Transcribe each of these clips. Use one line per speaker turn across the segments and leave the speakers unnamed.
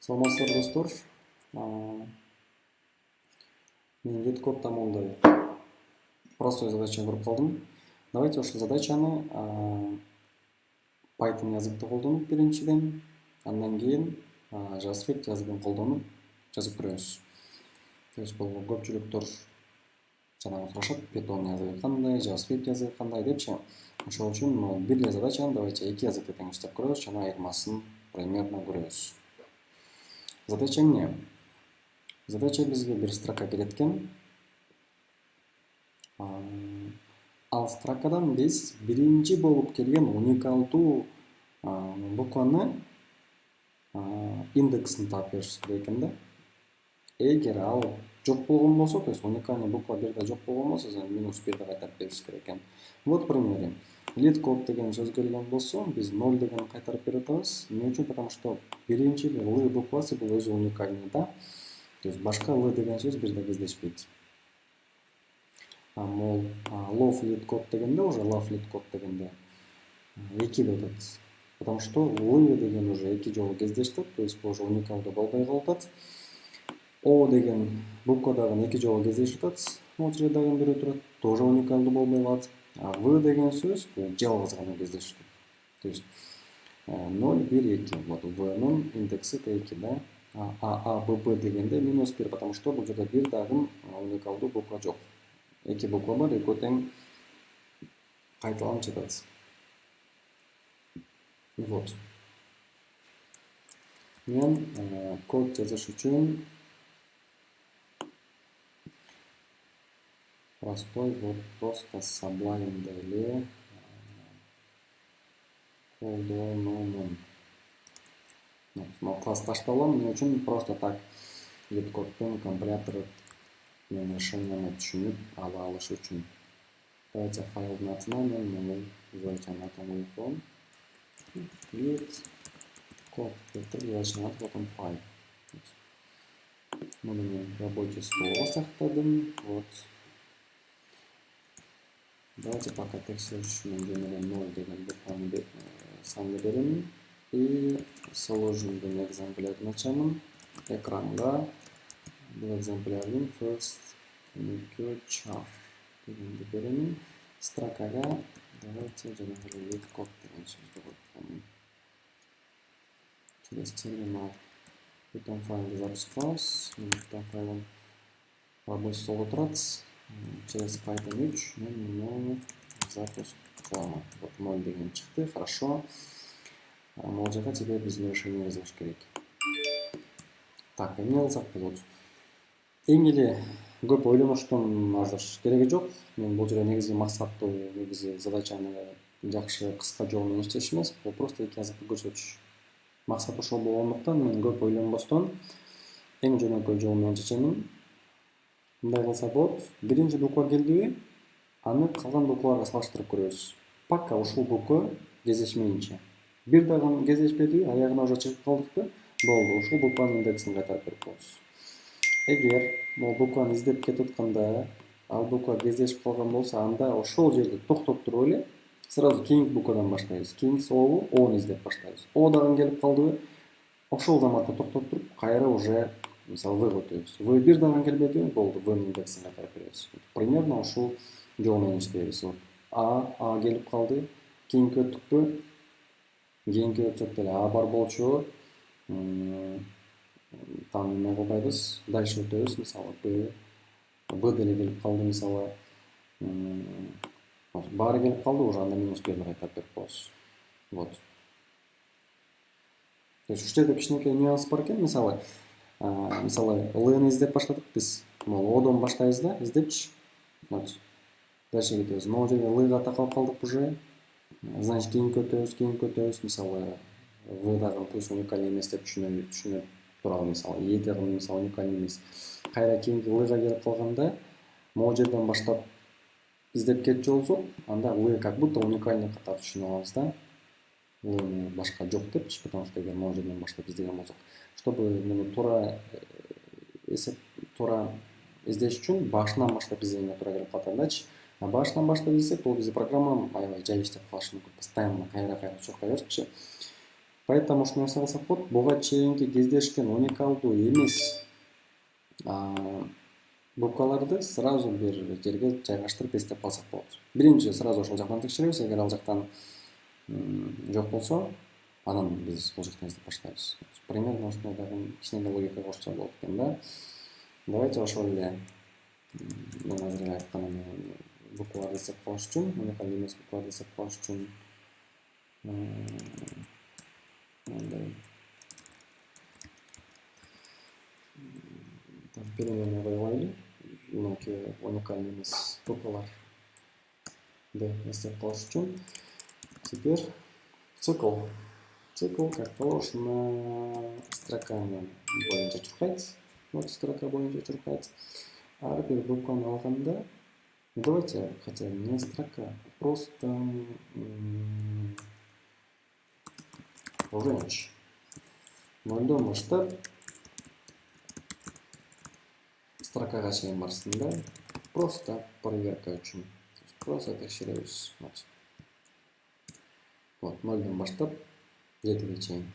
Саламатсыздар достор. Мен лид-кодта мындай простой задача көрүп калдым. Давайте ошол задачаны Python языкты колдонуп биринчиден, андан кийин JavaScript языгын колдонуп жазып көрөбүз. То есть бул көпчүлүктөр жанагы сурашат, Python языгы кандай, JavaScript языгы кандай депчи. Ошол үчүн бир эле задачаны давайте эки языкты теңештеп көрөбүз жана айырмасын примерно көрөбүз. Задача эмне? Задача бизге бир строка келет экен. Ал строкадан биз биринчи болуп келген уникалдуу букваны индексин таап беришибиз керек экен да. Эгер ал жок болгон болсо, то есть уникальный буква бирде жок болгон болсо, минус бирди кайтарып беришибиз керек экен. Вот примери. Leetcode деген сөз келген болсо, биз 0 деген кайтарып берип атабыз. Эмне үчүн? Потому что биринчи L буквасы бул өзү уникальный да. То есть башка L деген сөз бирде кездешпейт. Мол love leetcode дегенде, уже love leetcode дегенде эки деп атат. Потому что L деген уже эки жолу кездешти, то есть бул уже уникалдуу болбой калат. O деген буква дагы эки жолу кездешип атат. Могул жерде дагы бирөө турат, тоже уникалдуу болбой калат. А V деген сөз бул жалгыз гана кездешти. То есть 0, 1, 2. Вот V-нын индекси 2, да. А, Б, Б дегенде минус 1, потому что бул жерде бир дагы уникалдуу буква жок. Эки буква бар, экөө тең кайталанып жатат. Вот. Мен код жазыш үчүн простой, вот просто Sublime эле колдономун. Класс ташталам, эмне үчүн? Просто так лид-коддун компилятору менин решенияны түшүнүп ала алыш үчүн. Давайте файлдын атына мен муну задачанын атын коем. Лид-код деп задачанын аты потом файл. Муну мен рабочий столго сактадым. Вот. Давайте пока текшериш үчүн жөн 0 деген букваны санды берем. И сложенный экземплярын ачамын. Экранга бул экземплярдын first unicode char дегенди берем. Строкага давайте жанагы leetcode деген сөздү коем. Через терминал Python файлды запускабыз. Python файлым рабочий столдо турат. Через Python 3 мен муну запуск кылам. Вот 0 деген чыкты, хорошо. Могул жака теперь биздин решение жазыш керек. Так, эмне кылсак болот? Эң эле көп ойлонуштун азыр кереги жок. Мен бул жерде негизги максаттуу, негизи задачаны жакшы кыска жол менен иштеш эмес, бул просто эки языкты көрсөтүш. Максат ошол болгондуктан мен көп ойлонбостон эң жөнөкөй жол менен чечемин. Мындай кылсак болот. Биринчи буква келдиби, аны калган букваларга салыштырып көрөбүз. Пока ушул буква кездешмейинче. Бир дагы кездешпедиби, аягына уже чыгып калдыкпы, болду, ушул букванын индексин кайтарып берип коебуз. Эгер бул букваны издеп кетип атканда, ал буква кездешип калган болсо, анда ошол жерде токтоп туруп эле сразу кийинки буквадан баштайбыз. Кийинкиси O'бу, O'ну издеп баштайбыз. O дагы келип калдыбы, ошол заматта токтоп туруп, кайра уже мисалы V'га өтөбүз. V бир дагы келбедиби, болду, V'нын индексин кайтарып беребиз. Примерно ушул жол менен иштейбиз. А келип калды, кийинки өттүкпү? Кийинки өтсөк деле А бар болчу. Там эмне кылбайбыз? Дальше өтөбүз, мисалы Б деле келип калды, мисалы баары келип калды, уже анда минус 1 кайтарып берип коебуз. Вот. То есть ушул жерде кичинекей нюанс бар экен, мисалы L'ны издеп баштадык биз. Могул O'дон баштайбыз да, издепчи. Вот. Дальше кетебиз. Могул жерде L'га такалып калдык уже. Значит, кийинки өтөбүз, мисалы В дагы плюс уникальный эмес деп түшүнүп туралы, мисалы E дагы мисалы уникальный эмес. Кайра кийинки L'га келип калганда, могул жерден баштап издеп кетчү болсок, анда L как будто уникальный катары түшүнүп алабыз да. L башка жок депчи, потому что эгер могул жерден баштап издеген болсок, чтобы муну туура издеш үчүн башынан баштап издегенге туура келип калат андачы. А башынан баштап издесек, бул бизде программа аябай жай иштеп калышы мүмкүн. Постоянно кайра чуркай берчи. Поэтому ушул нерсе кылсак болот, буга чейинки кездешкен уникалдуу эмес букваларды сразу бир жерге жайгаштырып эстеп калсак болот. Биринчи сразу ошол жактан текшеребиз. Эгер ал жактан жок болсо, анан биз бул жактан издеп баштайбыз. Примерно ушундай дагы кичине логика кошсо болот экен да. Давайте ошол эле мен азыр эле айткан букваларды эстеп калыш үчүн, уникалдуу эмес букваларды эстеп калыш үчүн мындай переменный коюп алайлы. Мынакей уникальный эмес букваларды эстеп калыш үчүн. Теперь цикл. Цикл, как положено, строками боюнча чуркайт. Вот строка боюнча чуркайт. Ар бир букваны алганда, давайте хотя не строка, просто range. Нолдон баштап строкага чейин барсын да. Просто проверка үчүн. Просто текшеребиз. Вот, нолдон баштап 7ге чейин.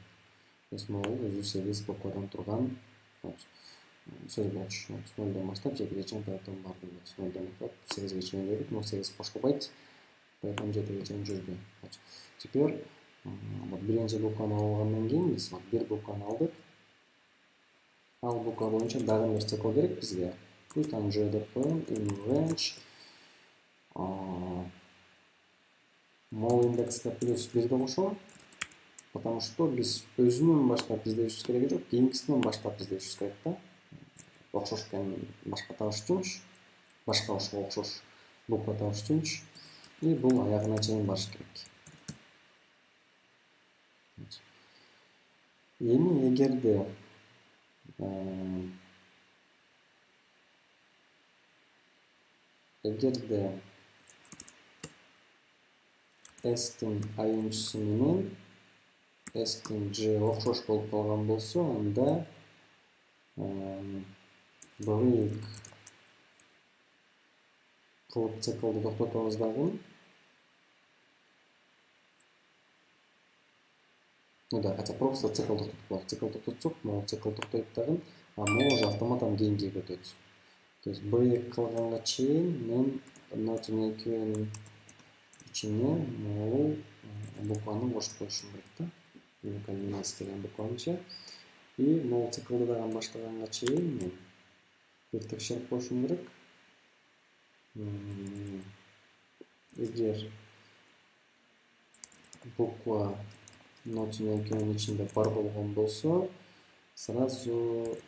То есть могул өзү 8 буквадан турган сөз болчу. Нолдон баштап 7ге чейин, поэтому бардым. Нолдон баштап 8ге чейин жүрүп, но 8 кошулбайт. Поэтому 7ге чейин жүрдү. Теперь вот биринчи букваны алгандан кийин биз бир букваны алдык. Ал буква боюнча дагы бир цикл керек бизге. Put on J деп коем, in range. Мол индекске плюс 1 деп кошом. Потому что биз өзүнөн баштап издешибиз керек жок, кийинкисинен баштап издешибиз керек да. Окшош экен башка табыш үчүнчү, башка ошого окшош буква табыш үчүнчү. И бул аягына чейин барыш керек. Эми эгерде S-тин айынчысы менен S-тин J окшош болуп калган болсо, анда break кылып циклды токтотобуз дагы. Ну да, хотя просто цикл токтотуп, цикл токтотсок, могул цикл токтойт дагы, а могул уже автоматтан кейинге өтөт. То есть break кылганга чейин мен нотун экөөнүн ичине могул букваны кошуп коюшум керек да. Уникальный эмес деген букванча. И могул циклды дагы баштаганга чейин мен бир текшерип коюшум керек. Эгер буква нотун экөөнүн ичинде бар болгон болсо, сразу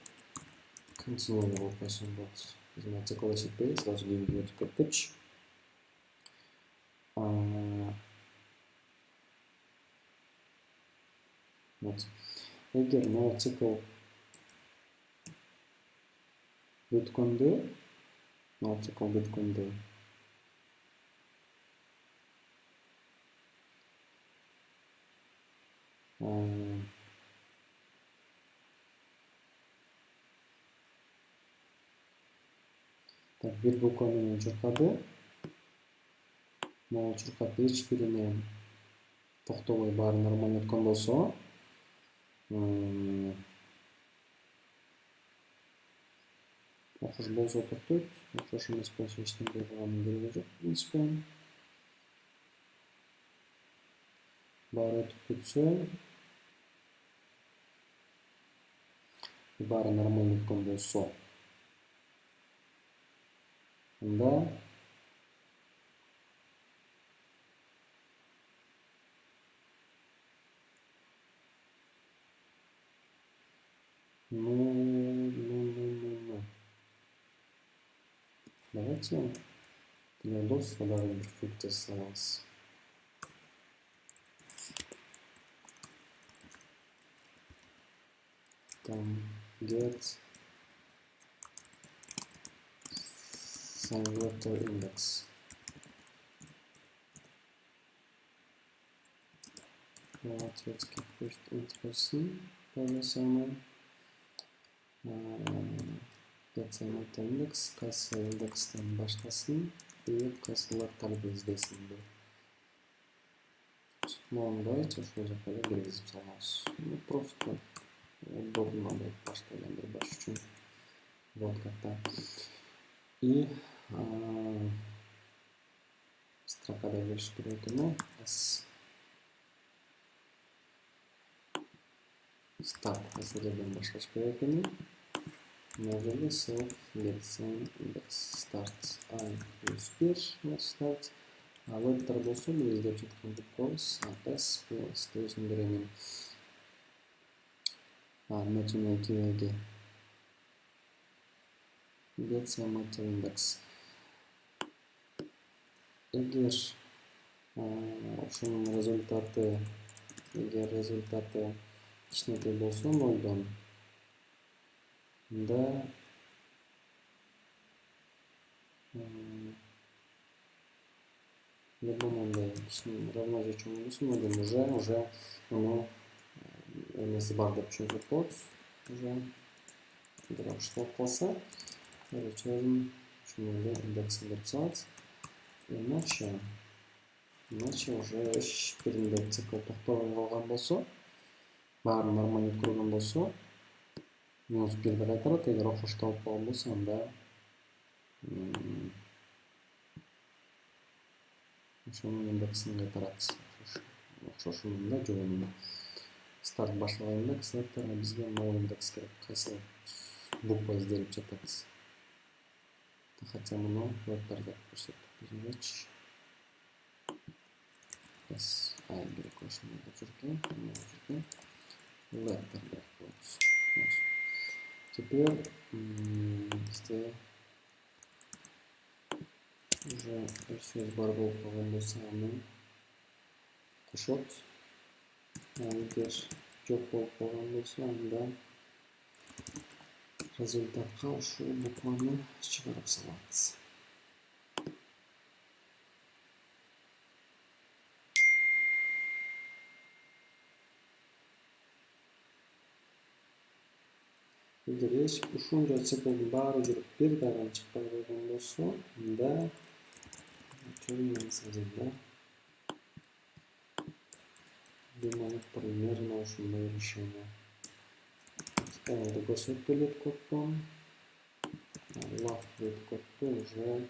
continue кылып койсом болот. Биз циклды чекпей, сразу кейинге өтүп кеттикчи. Эгер могул цикл бүткөндө, так, бир буква менен чуркады. Могул чуркап эч бирине токтобой баары нормально өткөн болсо, окшош болсо токтойт, окшош эмес болсо эчтеке кылганын кереги жок. Принципе, баары өтүп кетсе, баары нормально өткөн болсо, анда давайте для удобства дагы бир функция салабыз. Там get letter index. Ответки пусть интересны, то же самое. Get letter index, кайсы индекстен баштасын, и кайсылар талап издесин. мындай ошол жака эле киргизип салабыз. Просто удобно болуп башталгандырбаш үчүн. Вот как-то. И строкада бериш керек экен. Start жерден башташ керек экен. Мына жерде self index starts I plus 1 start. А вебтер болсо бул издеп жаткан because s plus өзүн беремин. Нөтүнө кеге get some index. Эгер ошонун результаты кичинекей болсо нолдон, да либо мындай кичине равно же чоң болсо нолдон уже муну эмеси бар деп түшүнүп болот. Уже бирок штоп кылса, өзүн ушуну индексин берип салат. Иначе уже эч биринде цикл токтобой калган болсо, баары нормально курган болсо, минус 1 кайтарат. Эгер окшоштоо болуп калган болсо, анда ошонун индексин кайтарат. Окшошунун да жолунда. Старт башталган индекс, бизге нол индекс керек. Кайсы буква изделип жатат. Хотя муну вебтерде көрсөтүп өзүнчө. Yes, I керек ошону деп жүргөн. Вебтер керек болот. Теперь бизде уже сөз бар болуп калган болсо, аны кошот. Эгер жок болуп калган болсо, анда результатка ушул букваны чыгарып салат. Эгер ушунча циклдун баары жүрүп бир дагы чыкпай койгон болсо, анда чоң думаю, примерно ушундай решение. Эми көрсөтүп элек коддон. Love with кодду уже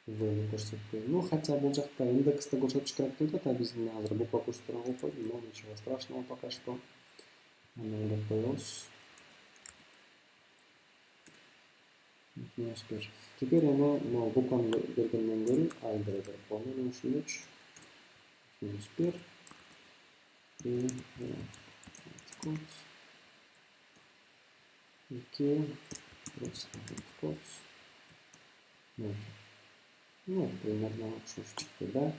вэлю көрсөтпөйм. Ну, хотя бул жакта индексти көрсөтүш керек деп атат, а биздин азыр буква көчтөрүп коюп койдум, но ничего страшного пока что. Аны ойлоп коебуз. Теперь эми могу букваны бергенден көрү айдыры берип коюм ушунчу. Минус 1 и код 2 просто код. Ну, примерно ошо чыкты, да.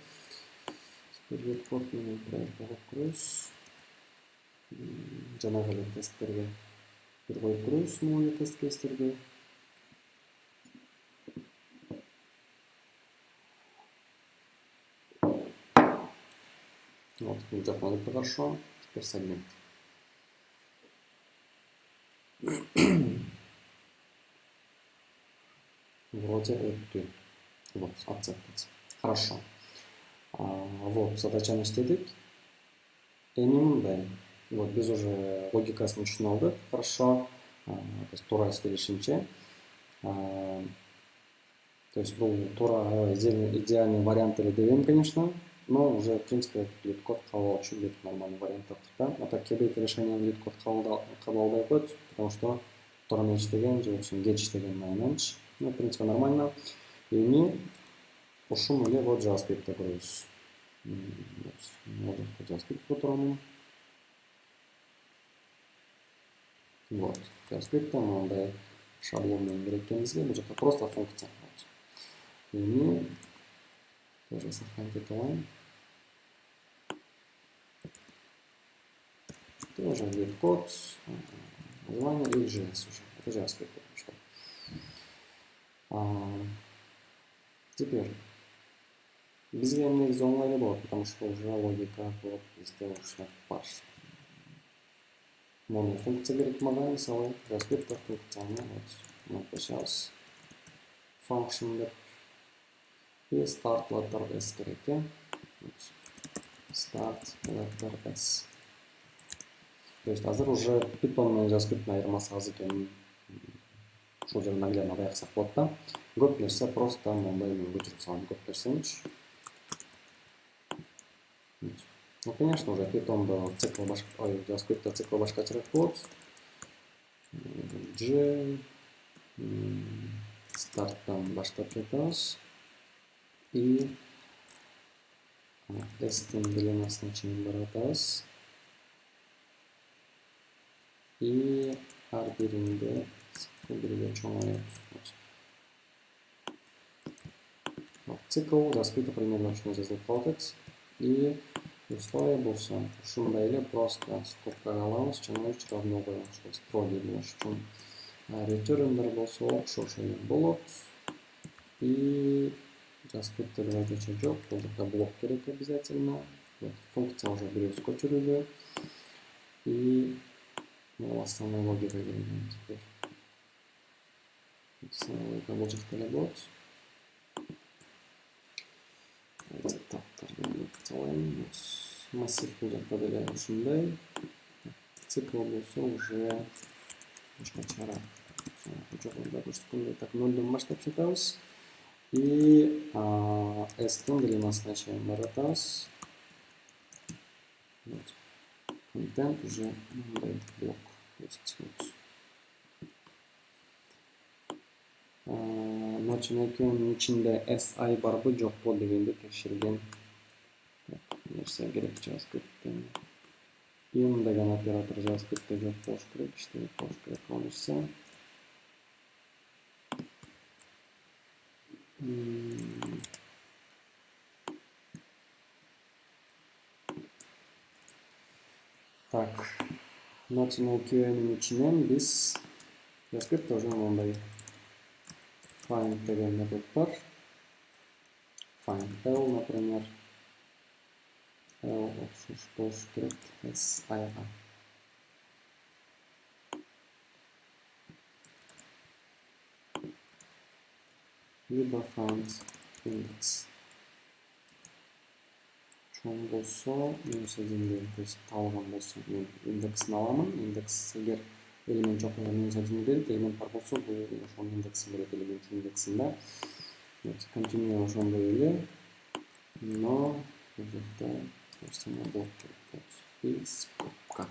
Теперь код менен проверка кылып жанагы эле тесттерге бир коюп көрөбүз, могу тест кейстерге. Вот, бул жактан өтүп хорошо. Теперь сегмент. Вроде өттү. Вот, accepted. Хорошо. Вот, задачаны иштедик. Эми мындай. Вот, биз уже логикасын түшүнүп алдык. Хорошо. То есть туура иштелишинче. То есть бул туура идеальный вариант эле дебейм, конечно. Но уже, в принципе, лид-код кабыл үчүн бир нормальный вариант таптык да. А так кээ бирки решение лид-код кабыл албай коет, потому что туура иштеген же болбосо кеч иштеген мененчи. Ну, в принципе, нормально. Эми ушуну эле вот JavaScript'те көрөбүз. Вот JavaScript'те турам. Вот, JavaScript'те мындай шаблон менен керек экенибизге, бул жакта просто функция. Эми тоже сохранить эту лайн. Тоже вид код, название и JS уже. Это JavaScript. Что? Теперь бизге негизи оңой эле болот, потому что уже логика код бизде уже бар. Мону функция керек мага, мисалы JavaScript функцияны вот сейчас function деп и start letter s керек. start letter s. То есть азыр уже Python менен JavaScript'тин айырмасы аз экенин ушул жерден наглядно байкасак болот да. Көп нерсе просто мындай мен көчүрүп салам көп нерсеничи. Ну, конечно, уже Python'да цикл башка, JavaScript'та цикл башкачараак болот. J старттан баштап жатабыз и S-тин длиннасына чейин баратабыз. И ар биринде бирге чоңойот. Цикл JavaScript'та примерно ушундай жазылып калат. И условие болсо ушундай эле просто скобкага алабыз, жана үч равно коебуз, строгий болуш үчүн. Return'дар болсо окшош эле болот. И JavaScript'те айрыча жок, бул жерде блок керек обязательно. Функция уже бирөөсү көчүрүлдү. И основной логика келген теперь. Основной логика бул жакта эле болот. Массив бул жакта деле ушундай. Цикл болсо уже башкачараак. Жогоруда көрсөткөндөй так 0дон баштап жатабыз. И S-тин длиннасына чейин баратабыз. Контент уже мындай блок. Значит, экөөнүн ичинде SI барбы жокпу дегенди текшерген нерсе керек JavaScript'те. In деген оператор JavaScript'те жок болуш керек, иштебей болуш керек ал нерсе. Так, значит, экөөнүн ичинен биз JavaScript'те уже мындай find деген метод бар. Find L, например. L окшош болуш керек SI-га. Либо find index. Чоң болсо, -1, то есть табылган болсо, мен индексин аламын. Индекс эгер элемент жок болсо -1 берет, элемент бар болсо, бул ошол индексин берет, элемент индексинде. Continue ошондой эле, но бул жакта нерсени блок керек болот. И скобка.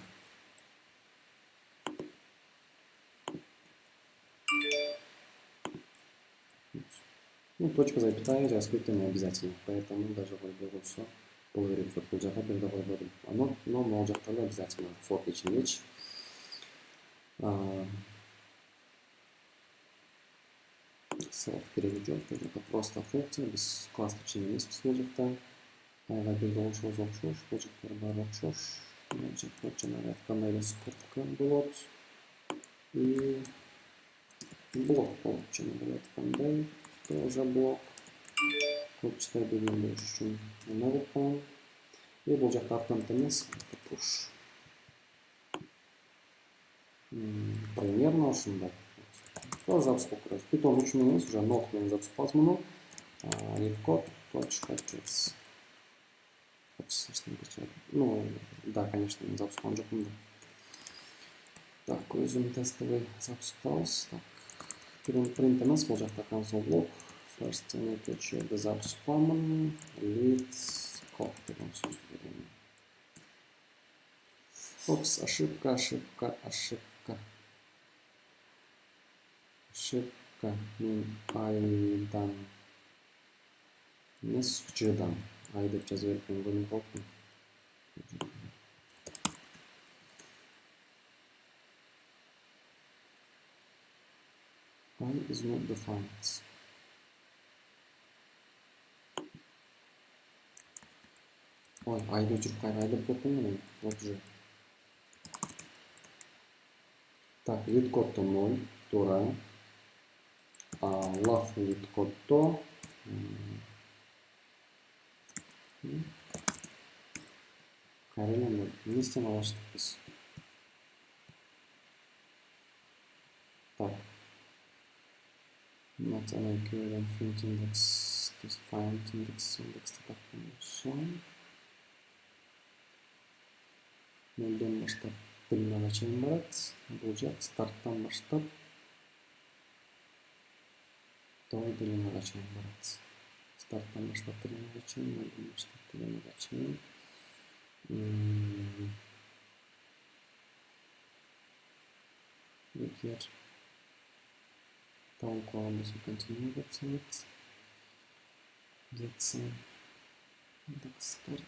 Ну, точка запятая JavaScript не обязательно, поэтому даже войде болсо бул керек жок, бул жака бир да койбодум. Но могул жакта эле обязательно for each. Self кереги жок, бул жака просто функция, биз класстын ичинде эмеспиз бул жакта. Айга бирге болушубуз окшош, бул жактар баары окшош. Мына жакта жанагы айткандай эле скобка болот. И блок болот, жанагы айткандай, тоже блок. Көп чыта берген болуш үчүн эме кылып коем. И бул жакта append эмес, push. Примерно ушундай. Тоже запуск кылабыз. Python 3 менен эмес, уже node менен запускабыз муну. Leetcode.js. Ну, да, конечно, мен запускаган жокмун да. Так, өзүм тестовый запускабыз. Так, print эмес, бул жакта console log. First экинчиде запускамын. Leetcode деген сөздү берем. Опс, ошибка. Ошибка. Мен айдан эмес, ждан. Ай деп жазып берген көрүнүп калыптыр. I is not defined. Ой, айды өчүрүп кайра ай деп коюптум мен. Вот уже. Так, leetcode 0, туура. Love leetcode кайра эмнестен алыштык биз? Так. Not an equivalent print index, just find index так болсо. нөлдөн баштап длинага чейин барат. Бул жак старттан баштап до длинага чейин барат. Старттан баштап длинага чейин, нөлдөн баштап длинага чейин. Эгер табылып калган болсо continue деп салат. Жетсем старт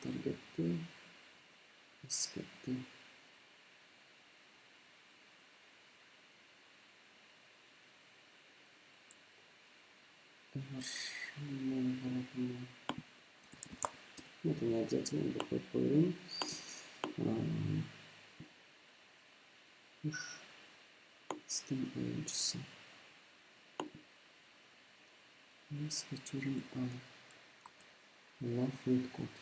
таргетти эскертти. Это не обязательно такой половин. Систем oyuncusu. Yes, return all. Love with code.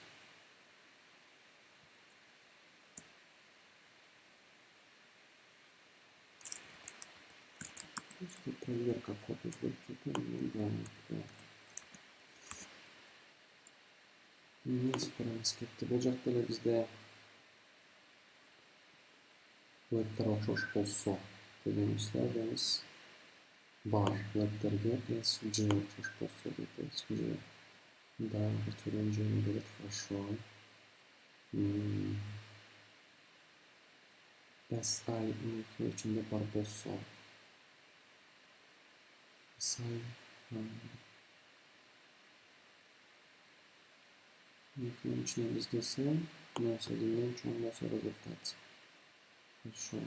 Просто проверка кода будет. Эмес көрөбүз кетти. Бул жакта эле бизде вебтер окшош болсо дегенибиз бар. Вебтерге SG окшош болсо дейт. SG да, return жөнү берет. Хорошо. SI үчүндө бар болсо SI Начнем здесь, но соединим, чем у нас результат. Хорошо.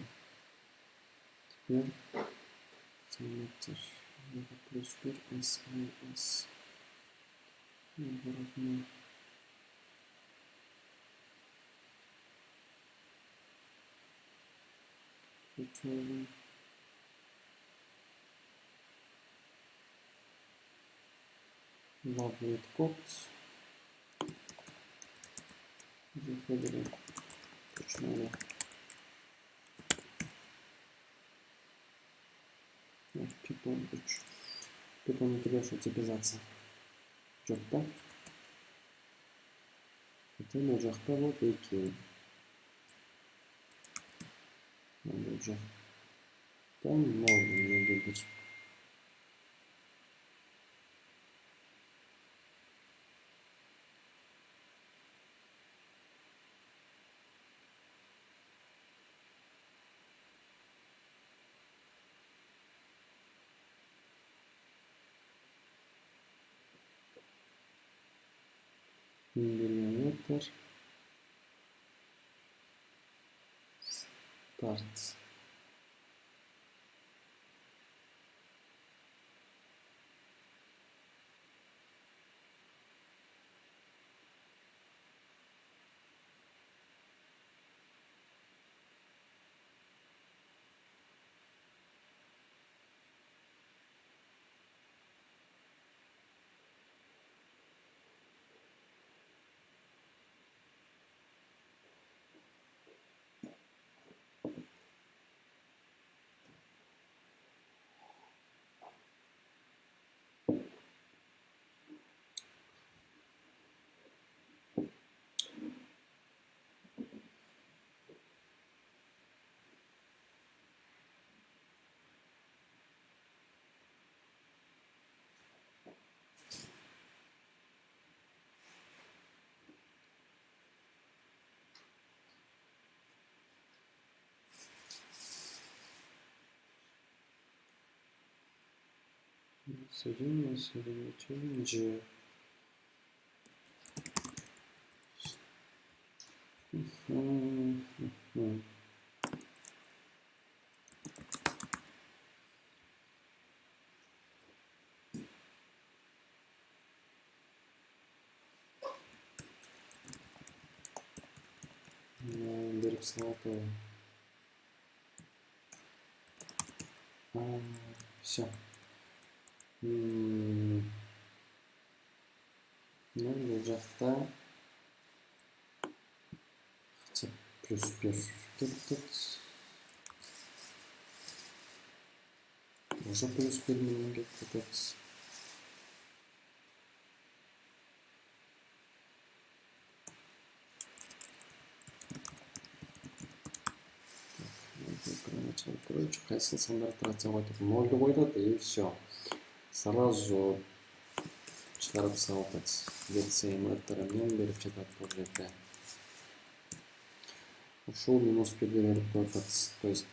Теперь заметьте, плюс SIS. Наоборот, return. Love with codes. Заходим. Почему? Python 3. Python интересно типизация. Жокта. Хотя на жокта вот эти. Надо жокта. Там много не будет. Миллиметр. Старт. Соединение G. Берег салата. Все. Ну, жакта хотя плюс тут уже плюс бермеген кетет. Короче, кайсыл сандар тратсаң айтып 0 деп айтады, и все. Сразу шығарып салып лекция эмуляторымен беріп жатады бұл жерде. Ушул минус беріп қоятады. То есть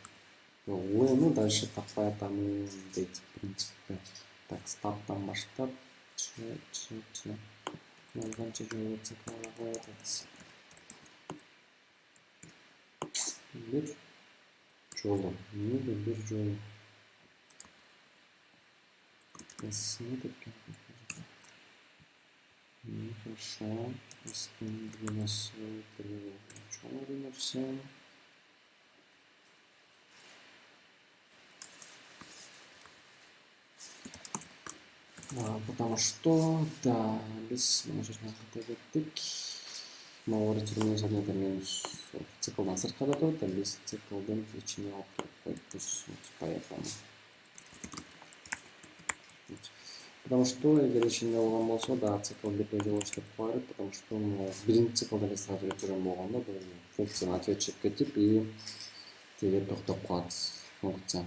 L-ны дальше таппай атамын дейді, в принципе. Так, старттан баштап, қанша жолы циклға қоятады. Bir жолы, неге bir жолы? Ясыны тепкен. Хорошо, істің длинасы жолы нәрсе. Потому что, да, без менеджерного категории мы говорим, что это минус цикл на сыртқа то это без циклдың içine алып поэтому. Потому что егер içinde olan болса, да, цикл бирдей жолу иштеп коет, потому что биринчи циклда эле сразу өтүргөн болгондо бул функцияны ответчик кетип и теге токтоп калат функция.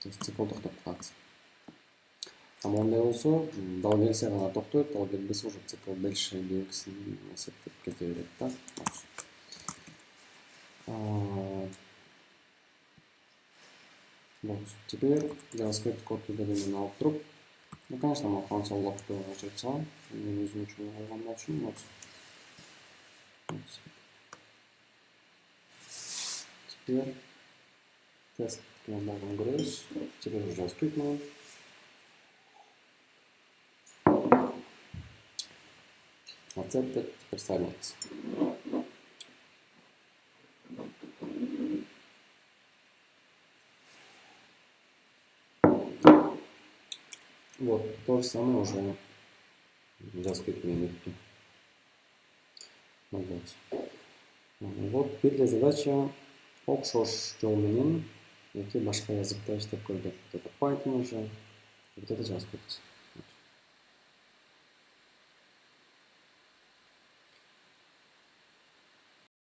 То есть цикл токтоп калат. Ama onday olsa dal gelse gana toktойт, dal келбесе уже цикл дальше белгисин эсептеп кете берет да. Вот, теперь JavaScript код үйрөнүүнү алып туруп, ну, конечно, мы console log'ду ачып салам. Мен өзүм үчүн алган болчумун. Вот. Теперь тест кылгандарын көрөбүз. Теперь уже JavaScript менен. Accepted, теперь silence. Вот, то же самое уже JavaScript менен. Вот, бир задача окшош жол менен эки башка языкта иштеп көрдүк. Это Python уже, вот это JavaScript.